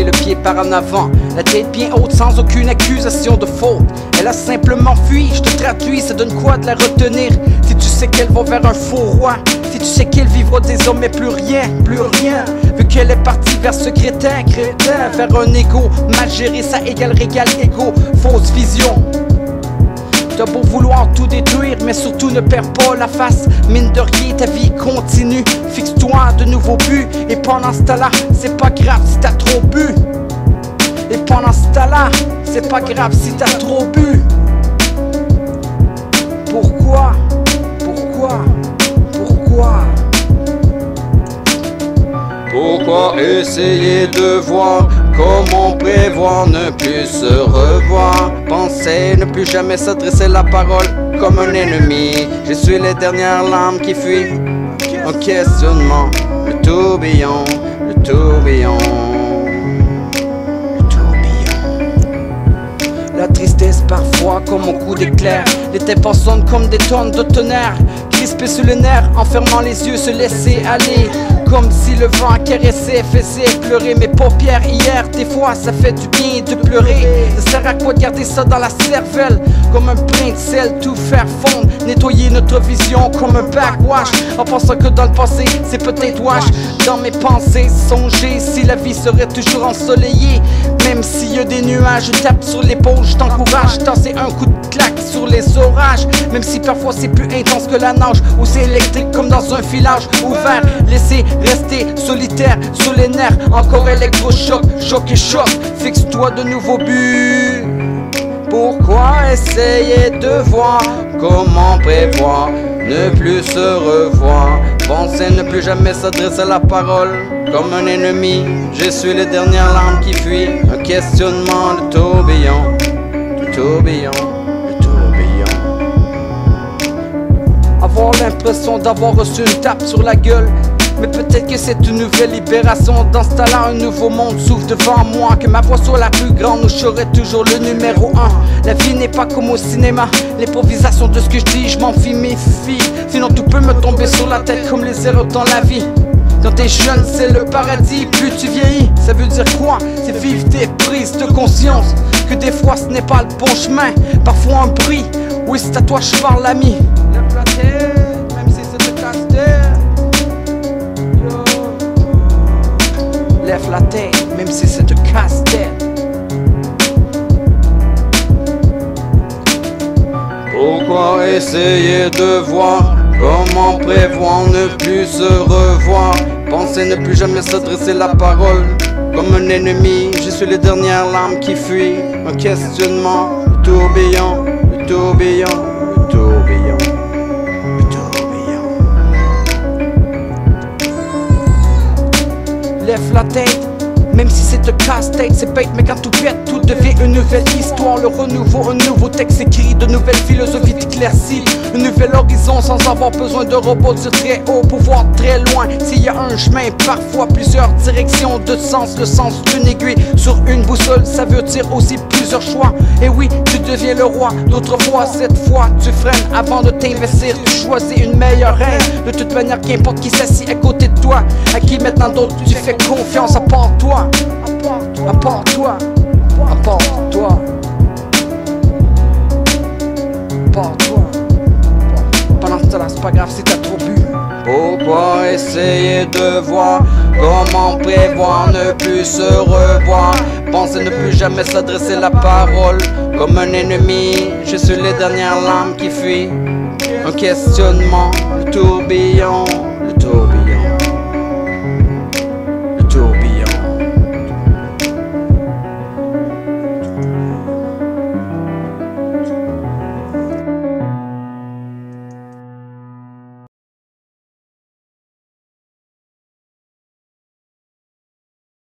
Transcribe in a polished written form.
le pied par en avant, la tête bien haute sans aucune accusation de faute. Elle a simplement fui, je te traduis, ça donne quoi de la retenir? Si tu sais qu'elle va vers un faux roi, si tu sais qu'elle vivra désormais plus rien, vu qu'elle est partie vers ce crétin, vers un égo mal géré, ça égale régal égo, fausse vision. T'as beau vouloir tout détruire, mais surtout ne perds pas la face. Mine de rien, ta vie continue. Fixe-toi de nouveaux buts. Et pendant ce temps-là, c'est pas grave si t'as trop bu. Et pendant ce temps-là, c'est pas grave si t'as trop bu. Pourquoi? Pourquoi essayer de voir comment prévoir ne plus se revoir? Penser ne plus jamais s'adresser la parole comme un ennemi. Je suis les dernières larmes qui fuient. Un questionnement, le tourbillon, le tourbillon. La tristesse parfois comme un coup d'éclair. Les tempes sonnent comme des tonnes de tonnerre. Crispé sur le nerf, en fermant les yeux, se laisser aller. Comme si le vent caressait, faisait pleurer mes paupières hier. Des fois ça fait du bien de pleurer. Ça sert à quoi de garder ça dans la cervelle? Comme un brin de sel, tout faire fondre. Nettoyer notre vision comme un backwash. En pensant que dans le passé c'est peut-être wash. Dans mes pensées, songer si la vie serait toujours ensoleillée. Même s'il y a des nuages, je tape sur l'épaule, je t'encourage. Tasser un coup de claque sur les orages. Même si parfois c'est plus intense que la nage, ou c'est électrique comme dans un filage ouvert. Laissez rester solitaire sur les nerfs. Encore électrochoc, choc et choc. Fixe-toi de nouveaux buts. Pourquoi essayer de voir comment prévoir ne plus se revoir? Penser ne plus jamais s'adresser à la parole comme un ennemi. Je suis les dernières larmes qui fuient. Un questionnement, le tourbillon, le tourbillon, le tourbillon. Avoir l'impression d'avoir reçu une tape sur la gueule. Mais peut-être que c'est une nouvelle libération. Dans ce temps-là, un nouveau monde s'ouvre devant moi. Que ma voix soit la plus grande, ou je serai toujours le numéro 1. La vie n'est pas comme au cinéma. L'improvisation de ce que je dis, je m'en méfie. Sinon tout peut me tomber sur la tête comme les erreurs dans la vie. Quand t'es jeune, c'est le paradis. Plus tu vieillis, ça veut dire quoi? C'est vivre des prises de conscience. Que des fois ce n'est pas le bon chemin. Parfois un bruit, oui c'est à toi je parle l'ami. Lève la tête, même si c'est de casse-tête. Lève la tête, même si c'est de casse-tête. Pourquoi essayer de voir comment prévoir ne plus se revoir? Penser ne plus jamais s'adresser la parole comme un ennemi. Je suis les dernières larmes qui fuient. Un questionnement, le tourbillon, le tourbillon, le tourbillon, le tourbillon. Lève la tête, même si c'est de casse-tête, c'est bête, mais quand tout pète, tout devient une nouvelle histoire. Le renouveau, un nouveau texte écrit, de nouvelles philosophies éclaircies. Un nouvel horizon sans avoir besoin de robots sur très haut pour voir très loin. S'il y a un chemin, parfois plusieurs directions de sens. Le sens d'une aiguille sur une boussole, ça veut dire aussi plusieurs choix. Et oui, tu deviens le roi. D'autres fois, cette fois, tu freines avant de t'investir. Tu choisis une meilleure reine. De toute manière, qu'importe qui s'assit à côté de toi, à qui maintenant d'autres tu fais confiance à part toi. À part toi. À part toi. À part toi. Pendant ce temps-là, c'est pas grave si t'as trop bu. Pourquoi essayer de voir comment prévoir ne plus se revoir? Penser ne plus jamais s'adresser la parole comme un ennemi. Je suis les dernières larmes qui fuient. Un questionnement, le tourbillon.